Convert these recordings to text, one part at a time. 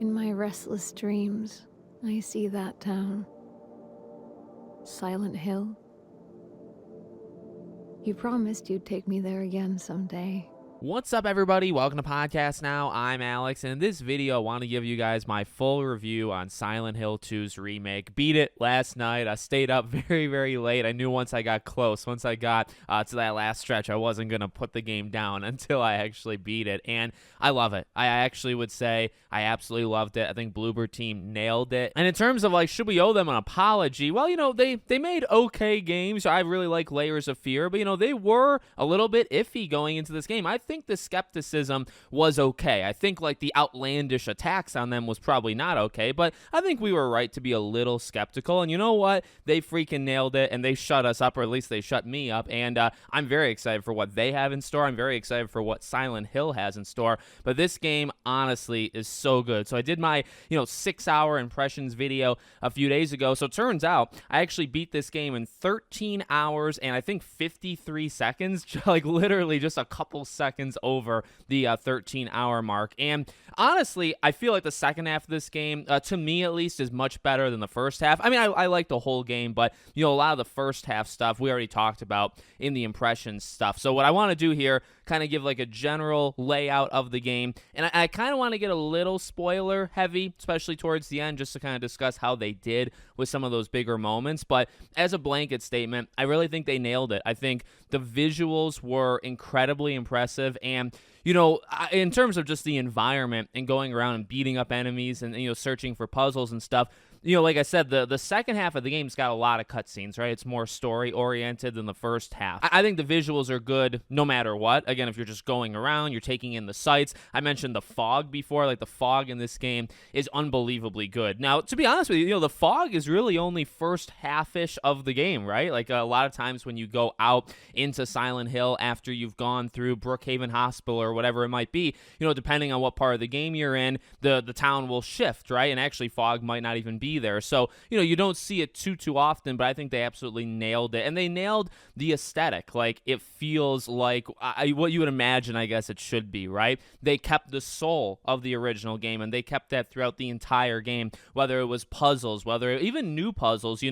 In my restless dreams, I see that town. Silent Hill. You promised you'd take me there again someday. What's up, everybody? Welcome to Podcast Now. I'm Alex, and in this video, I want to give you guys my full review on Silent Hill 2's remake. Beat it last night. I stayed up very, very late. I knew once I got to that last stretch, I wasn't going to put the game down until I actually beat it, and I love it. I actually would say I absolutely loved it. I think Bloober Team nailed it. And in terms of, like, should we owe them an apology? Well, you know, they made okay games. I really like Layers of Fear, but, you know, they were a little bit iffy going into this game. I think the skepticism was okay. I think like the outlandish attacks on them was probably not okay, but I think we were right to be a little skeptical. And you know what? They freaking nailed it, and they shut us up, or at least they shut me up. And I'm very excited for what they have in store. I'm very excited for what Silent Hill has in store. But this game, honestly, is so good. So I did my 6-hour impressions video a few days ago. So it turns out I actually beat this game in 13 hours and I think 53 seconds, like literally just a couple seconds over the 13-hour mark. And honestly, I feel like the second half of this game, to me at least, is much better than the first half. I mean, I like the whole game, but a lot of the first half stuff we already talked about in the impressions stuff. So what I want to do here, kind of give like a general layout of the game, and I kind of want to get a little spoiler heavy, especially towards the end, just to kind of discuss how they did with some of those bigger moments. But as a blanket statement, I really think they nailed it. I think the visuals were incredibly impressive, and in terms of just the environment and going around and beating up enemies and searching for puzzles and stuff, like I said, the second half of the game's got a lot of cutscenes, right? It's more story-oriented than the first half. I think the visuals are good no matter what. Again, if you're just going around, you're taking in the sights. I mentioned the fog before. Like, the fog in this game is unbelievably good. Now, to be honest with you, the fog is really only first half-ish of the game, right? Like, a lot of times when you go out into Silent Hill after you've gone through Brookhaven Hospital or whatever it might be, depending on what part of the game you're in, the town will shift, right? And actually, fog might not even be there. So, you don't see it too often, but I think they absolutely nailed it. And they nailed the aesthetic. Like, it feels like what you would imagine, I guess it should be, right? They kept the soul of the original game, and they kept that throughout the entire game, whether it was puzzles, whether even new puzzles.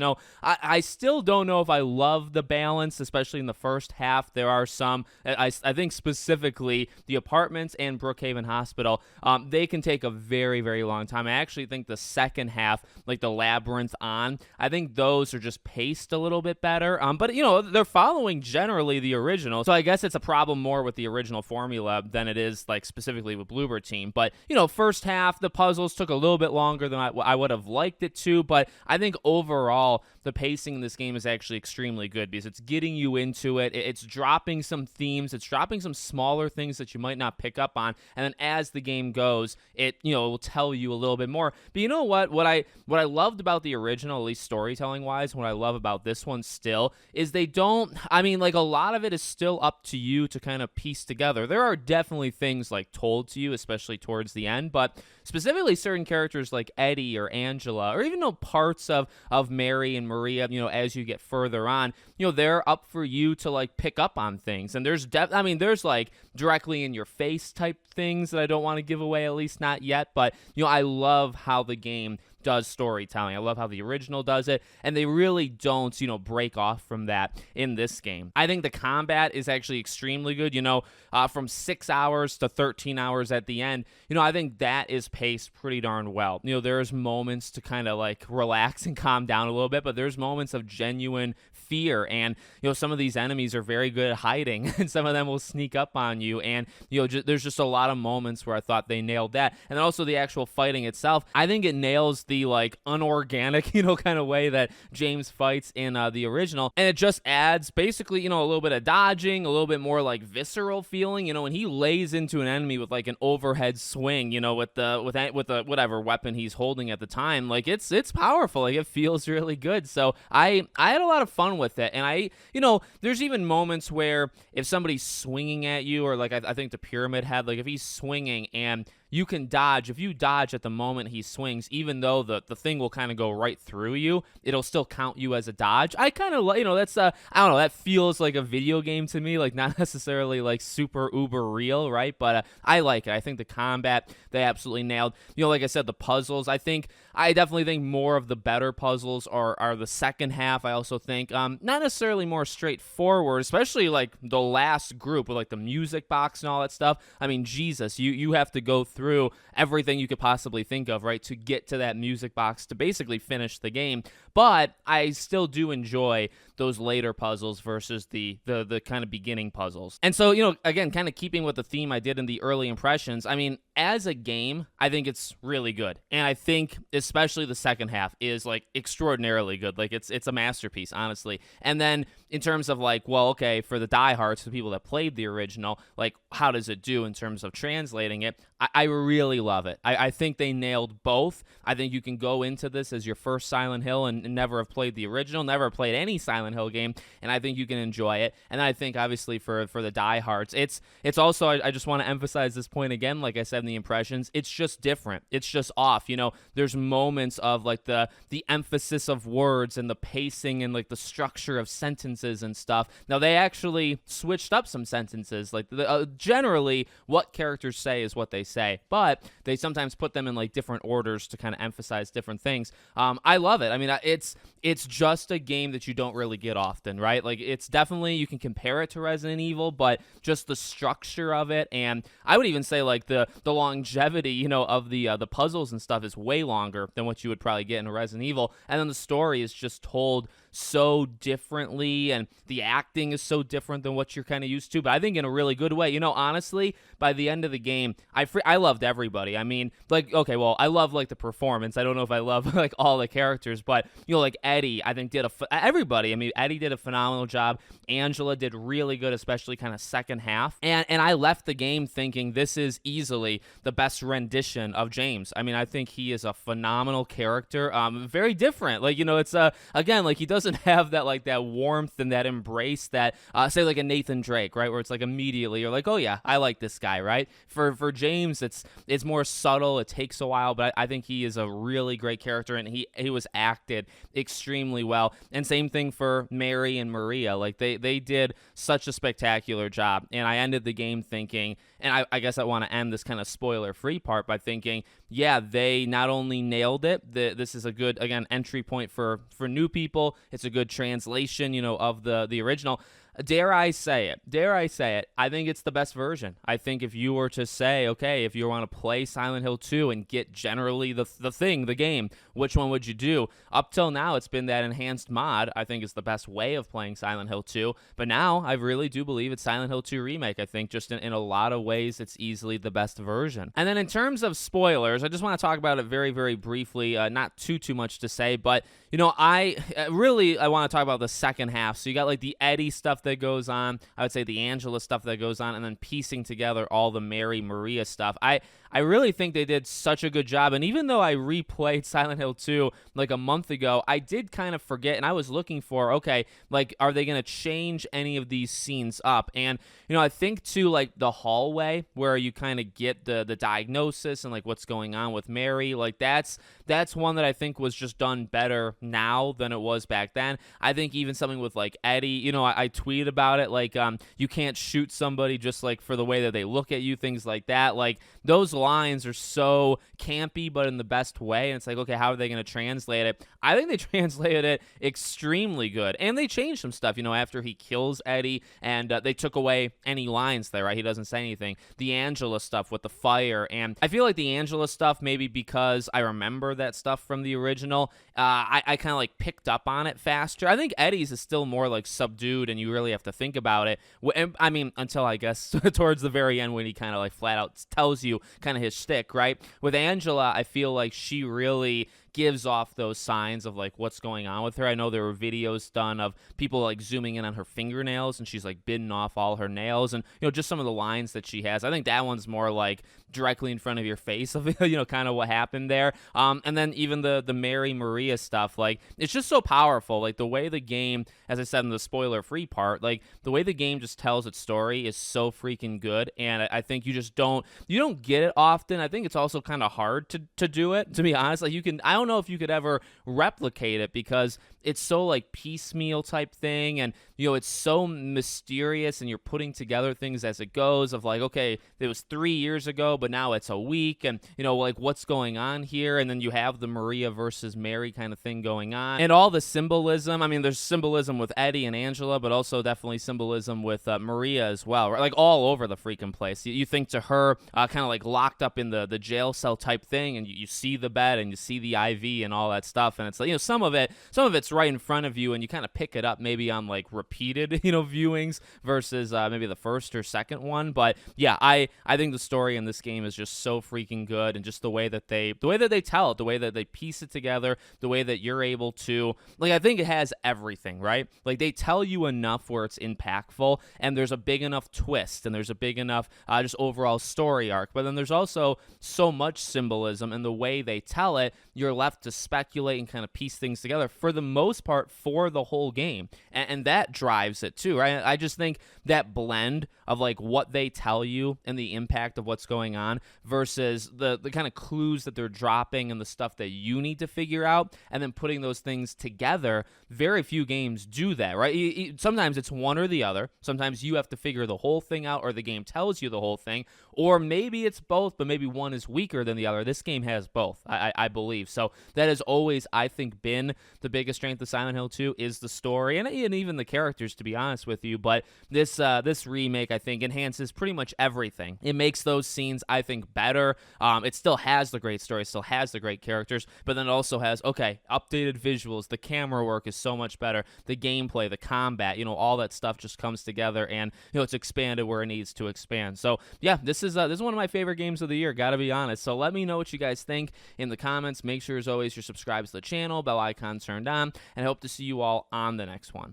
I still don't know if I love the balance, especially in the first half. There are some, I think specifically the apartments and Brookhaven Hospital, they can take a very, very long time. I actually think the second half, like the labyrinth on, I think those are just paced a little bit better. But they're following generally the original, so I guess it's a problem more with the original formula than it is like specifically with Bloober Team. But first half, the puzzles took a little bit longer than I would have liked it to, but I think overall the pacing in this game is actually extremely good because it's getting you into it. It's dropping some themes, it's dropping some smaller things that you might not pick up on, and then as the game goes, it will tell you a little bit more. But you know what I loved about the original, at least storytelling wise, what I love about this one still is they don't, like a lot of it is still up to you to kind of piece together. There are definitely things like told to you, especially towards the end, but specifically certain characters like Eddie or Angela, or even parts of Mary and Maria, as you get further on, they're up for you to like pick up on things. And there's there's like directly in your face type things that I don't want to give away, at least not yet, but I love how the game does storytelling. I love how the original does it, and they really don't, break off from that in this game. I think the combat is actually extremely good, from 6 hours to 13 hours at the end. I think that is paced pretty darn well. There's moments to kind of like relax and calm down a little bit, but there's moments of genuine fear, and some of these enemies are very good at hiding, and some of them will sneak up on you, and there's just a lot of moments where I thought they nailed that. And then also the actual fighting itself, I think it nails the like unorganic, kind of way that James fights in the original, and it just adds basically, a little bit of dodging, a little bit more like visceral feeling, when he lays into an enemy with like an overhead swing, with the whatever weapon he's holding at the time, like it's powerful, like it feels really good. So I had a lot of fun with it, and there's even moments where if somebody's swinging at you, or like I think the pyramid had, like if he's swinging and you can dodge. If you dodge at the moment he swings, even though the thing will kind of go right through you, it'll still count you as a dodge. I kind of, that's, I don't know, that feels like a video game to me, like not necessarily like super uber real, right? But I like it. I think the combat, they absolutely nailed. Like I said, the puzzles, I definitely think more of the better puzzles are the second half. I also think not necessarily more straightforward, especially like the last group with like the music box and all that stuff. I mean, Jesus, you have to go through everything you could possibly think of, right, to get to that music box to basically finish the game. But I still do enjoy those later puzzles versus the kind of beginning puzzles. And so, again, kind of keeping with the theme I did in the early impressions, I mean, as a game, I think it's really good. And I think especially the second half is like extraordinarily good. Like it's a masterpiece, honestly. And then in terms of like, well, okay, for the diehards, the people that played the original, like how does it do in terms of translating it? I really love it. I think they nailed both. I think you can go into this as your first Silent Hill and never have played the original, never played any Silent Hill game, and I think you can enjoy it. And I think obviously for the diehards, it's also, I just want to emphasize this point again, like I said in the impressions, it's just different. It's just off. There's moments of like the emphasis of words and the pacing and like the structure of sentences and stuff. Now they actually switched up some sentences. Like generally, what characters say is what they say, but they sometimes put them in like different orders to kind of emphasize different things. I love it. I mean, it's just a game that you don't really get often, right? Like it's definitely, you can compare it to Resident Evil, but just the structure of it, and I would even say like the longevity, of the puzzles and stuff is way longer than what you would probably get in a Resident Evil, and then the story is just told so differently, and the acting is so different than what you're kind of used to, but I think in a really good way. Honestly, by the end of the game, I loved everybody. I mean, like, okay, well, I love like the performance. I don't know if I love like all the characters, but like Eddie, I think everybody. I mean, Eddie did a phenomenal job. Angela did really good, especially kind of second half. And I left the game thinking this is easily the best rendition of James. I mean, I think he is a phenomenal character. Very different. Like, it's again, like he doesn't have that like that warmth and that embrace that say like a Nathan Drake, right? Where it's like immediately you're like, oh yeah, I like this guy, right? For James, it's more subtle. It takes a while, but I think he is a really great character, and he was acted extremely well. And same thing for Mary and Maria. Like they did such a spectacular job. And I ended the game thinking, and I guess I want to end this kind of spoiler-free part by thinking, yeah, they not only nailed it, this is a good, again, entry point for new people. It's a good translation, of the original. Dare I say it, I think it's the best version. I think if you were to say, okay, if you want to play Silent Hill 2 and get generally the game, which one would you do? Up till now, it's been that enhanced mod, I think is the best way of playing Silent Hill 2. But now, I really do believe it's Silent Hill 2 Remake. I think just in a lot of ways, it's easily the best version. And then in terms of spoilers, I just want to talk about it very, very briefly. Not too much to say, but, I want to talk about the second half. So you got like the Eddie stuff that goes on, I would say the Angela stuff that goes on, and then piecing together all the Mary Maria stuff. I really think they did such a good job. And even though I replayed Silent Hill 2 like a month ago, I did kind of forget, and I was looking for, okay, like, are they going to change any of these scenes up? And, I think too, like the hallway where you kind of get the diagnosis and like what's going on with Mary, like that's one that I think was just done better now than it was back then. I think even something with like Eddie, I tweeted about it, like you can't shoot somebody just like for the way that they look at you, things like that. Like those lines are so campy, but in the best way. And it's like, okay, how are they going to translate it? I think they translated it extremely good, and they changed some stuff. After he kills Eddie, and they took away any lines there, right? He doesn't say anything. The Angela stuff with the fire, and I feel like the Angela stuff, maybe because I remember that stuff from the original, I kind of like picked up on it faster. I think Eddie's is still more like subdued, and you really have to think about it. I mean, until I guess towards the very end when he kind of like flat out tells you kind of his shtick, right? With Angela, I feel like she really gives off those signs of like what's going on with her. I know there were videos done of people like zooming in on her fingernails, and she's like biting off all her nails, and just some of the lines that she has. I think that one's more like directly in front of your face of kind of what happened there. And then even the Mary Maria stuff, like it's just so powerful. Like the way the game, as I said in the spoiler free part, like the way the game just tells its story is so freaking good. And I think you don't get it often. I think it's also kind of hard to do it, to be honest. Like I don't know if you could ever replicate it, because it's so like piecemeal type thing, and it's so mysterious, and you're putting together things as it goes of like, okay, it was 3 years ago, but now it's a week, and like what's going on here. And then you have the Maria versus Mary kind of thing going on, and all the symbolism. I mean, there's symbolism with Eddie and Angela, but also definitely symbolism with Maria as well, right? Like all over the freaking place. You think to her kind of like locked up in the jail cell type thing, and you see the bed and you see the IV and all that stuff, and it's like, some of it's right in front of you, and you kind of pick it up maybe on like repeated viewings versus maybe the first or second one. But yeah, I think the story in this game is just so freaking good, and just the way that they tell it, the way that they piece it together, the way that you're able to, like, I think it has everything, right? Like they tell you enough where it's impactful, and there's a big enough twist, and there's a big enough just overall story arc. But then there's also so much symbolism, and the way they tell it, you're left to speculate and kind of piece things together for the most part for the whole game, and that drives it too, right? I just think that blend of like what they tell you and the impact of what's going on versus the kind of clues that they're dropping and the stuff that you need to figure out, and then putting those things together. Very few games do that, right? Sometimes it's one or the other. Sometimes you have to figure the whole thing out, or the game tells you the whole thing, or maybe it's both, but maybe one is weaker than the other. This game has both, I believe. So that has always, I think, been the biggest strength of Silent Hill 2 is the story and even the characters, to be honest with you. But this remake, I think, enhances pretty much everything. It makes those scenes, I think, better. It still has the great story, still has the great characters, but then it also has, okay, updated visuals. The camera work is so much better. The gameplay, the combat, all that stuff just comes together, and it's expanded where it needs to expand. So yeah, this is one of my favorite games of the year, gotta be honest. So let me know what you guys think in the comments. Make sure, as always, you're subscribed to the channel, bell icon turned on, and I hope to see you all on the next one.